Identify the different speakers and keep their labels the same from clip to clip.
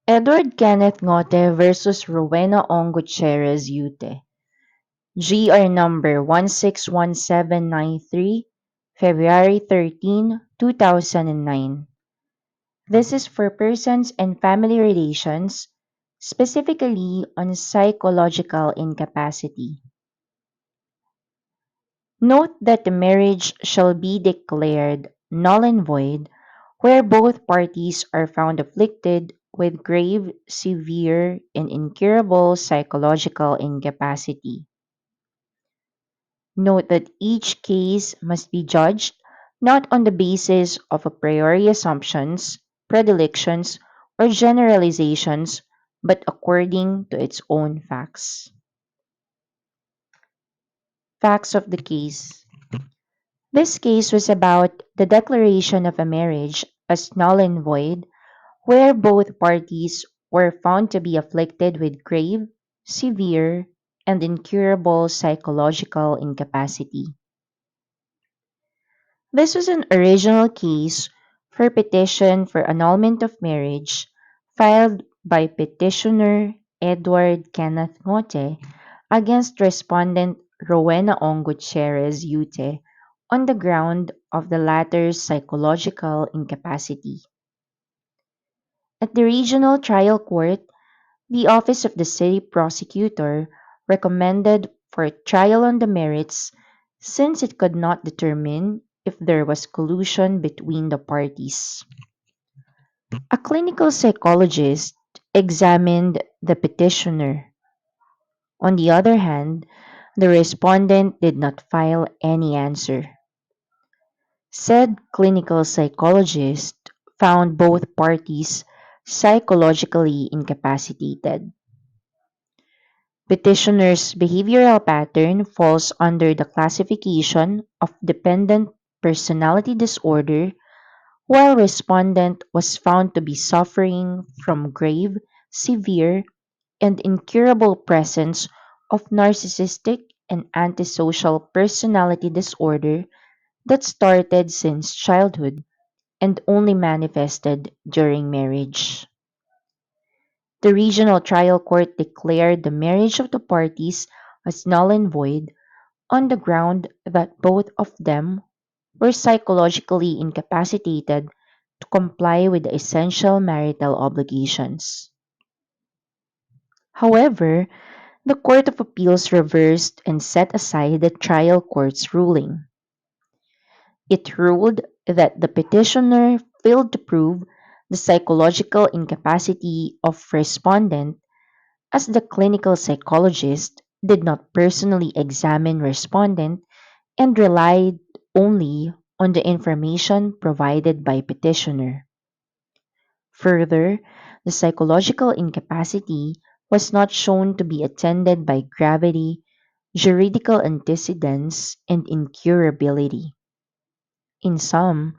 Speaker 1: Edward Kenneth Ngote versus Rowena Gutierrez Ute. GR number 161793, February 13, 2009. This is for persons and family relations, specifically on psychological incapacity. Note that the marriage shall be declared null and void where both parties are found afflicted with grave, severe, and incurable psychological incapacity. Note that each case must be judged not on the basis of a priori assumptions, predilections, or generalizations, but according to its own facts. Facts of the case. This case was about the declaration of a marriage as null and void where both parties were found to be afflicted with grave, severe, and incurable psychological incapacity. This was an original case for petition for annulment of marriage filed by petitioner Edward Kenneth Ngote against respondent Rowena Gutierrez Ute on the ground of the latter's psychological incapacity. At the regional trial court, the Office of the City Prosecutor recommended for trial on the merits since it could not determine if there was collusion between the parties. A clinical psychologist examined the petitioner. On the other hand, the respondent did not file any answer. Said clinical psychologist found both parties psychologically incapacitated. Petitioner's behavioral pattern falls under the classification of dependent personality disorder, while respondent was found to be suffering from grave, severe, and incurable presence of narcissistic and antisocial personality disorder that started since childhood and only manifested during marriage. The regional trial court declared the marriage of the parties as null and void on the ground that both of them were psychologically incapacitated to comply with the essential marital obligations. However, the Court of Appeals reversed and set aside the trial court's ruling. It ruled that the petitioner failed to prove the psychological incapacity of respondent as the clinical psychologist did not personally examine respondent and relied only on the information provided by petitioner. Further, the psychological incapacity was not shown to be attended by gravity, juridical antecedents, and incurability. In sum,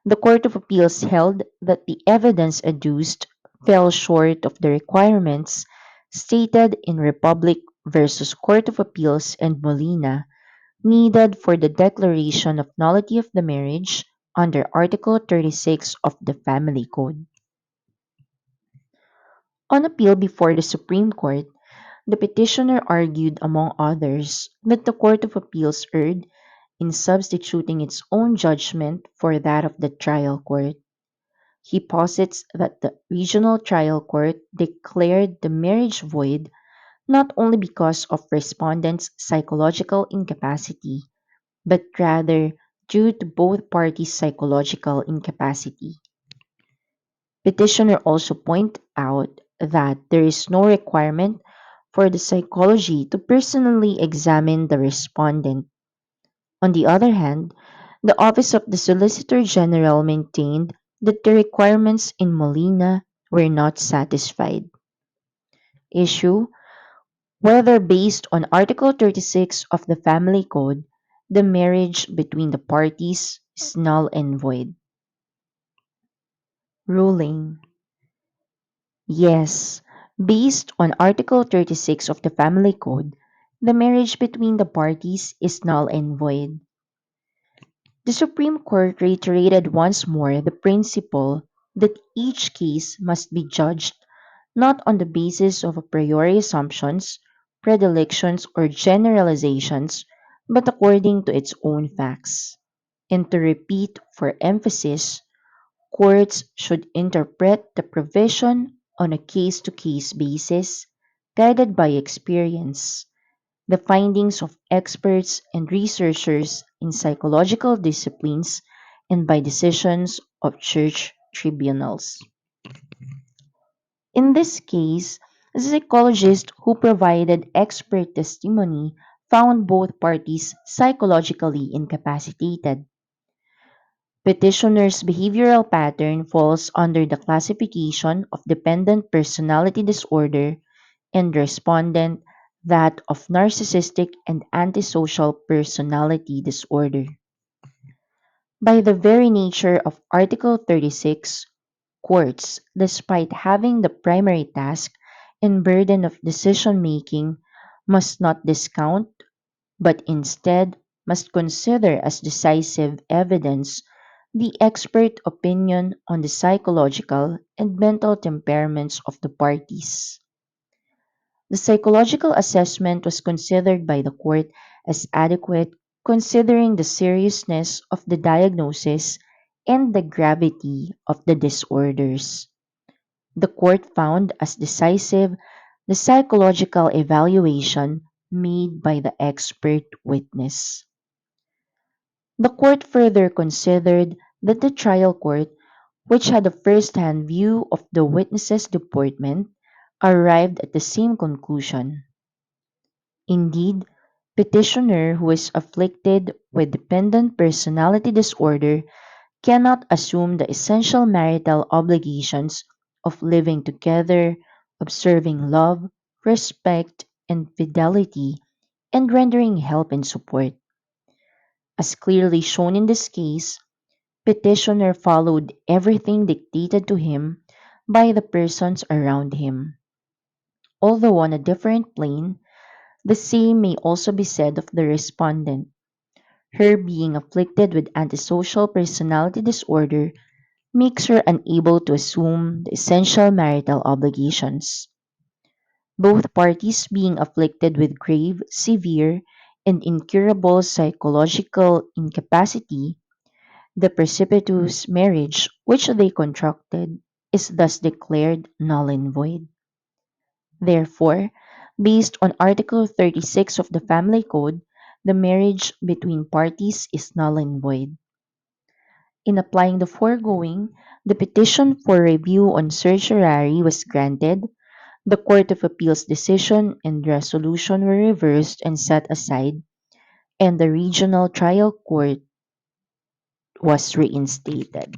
Speaker 1: the Court of Appeals held that the evidence adduced fell short of the requirements stated in Republic versus Court of Appeals and Molina needed for the declaration of nullity of the marriage under Article 36 of the Family Code. On appeal before the Supreme Court, the petitioner argued, among others, that the Court of Appeals erred in substituting its own judgment for that of the trial court. He posits that the regional trial court declared the marriage void not only because of respondent's psychological incapacity, but rather due to both parties' psychological incapacity. Petitioner also point out that there is no requirement for the psychology to personally examine the respondent. On the other hand, the Office of the Solicitor General maintained that the requirements in Molina were not satisfied. Issue: whether based on Article 36 of the Family Code, the marriage between the parties is null and void. Ruling: yes, based on Article 36 of the Family Code, the marriage between the parties is null and void. The Supreme Court reiterated once more the principle that each case must be judged not on the basis of a priori assumptions, predilections, or generalizations, but according to its own facts. And to repeat for emphasis, courts should interpret the provision on a case to case basis, guided by experience, the findings of experts and researchers in psychological disciplines, and by decisions of church tribunals. In this case, a psychologist who provided expert testimony found both parties psychologically incapacitated. Petitioner's behavioral pattern falls under the classification of dependent personality disorder and respondent that of narcissistic and antisocial personality disorder. By the very nature of Article 36, courts, despite having the primary task and burden of decision making, must not discount, but instead must consider as decisive evidence the expert opinion on the psychological and mental temperaments of the parties. The psychological assessment was considered by the court as adequate considering the seriousness of the diagnosis and the gravity of the disorders. The court found as decisive the psychological evaluation made by the expert witness. The court further considered that the trial court, which had a first hand view of the witness's deportment, arrived at the same conclusion. Indeed, petitioner who is afflicted with dependent personality disorder cannot assume the essential marital obligations of living together, observing love, respect, and fidelity, and rendering help and support. As clearly shown in this case, petitioner followed everything dictated to him by the persons around him. Although on a different plane, the same may also be said of the respondent. Her being afflicted with antisocial personality disorder makes her unable to assume the essential marital obligations. Both parties being afflicted with grave, severe, and incurable psychological incapacity, the precipitous marriage which they contracted is thus declared null and void. Therefore, based on Article 36 of the Family Code, the marriage between parties is null and void. In applying the foregoing, the petition for review on certiorari was granted, the Court of Appeal's decision and resolution were reversed and set aside, and the regional trial court was reinstated.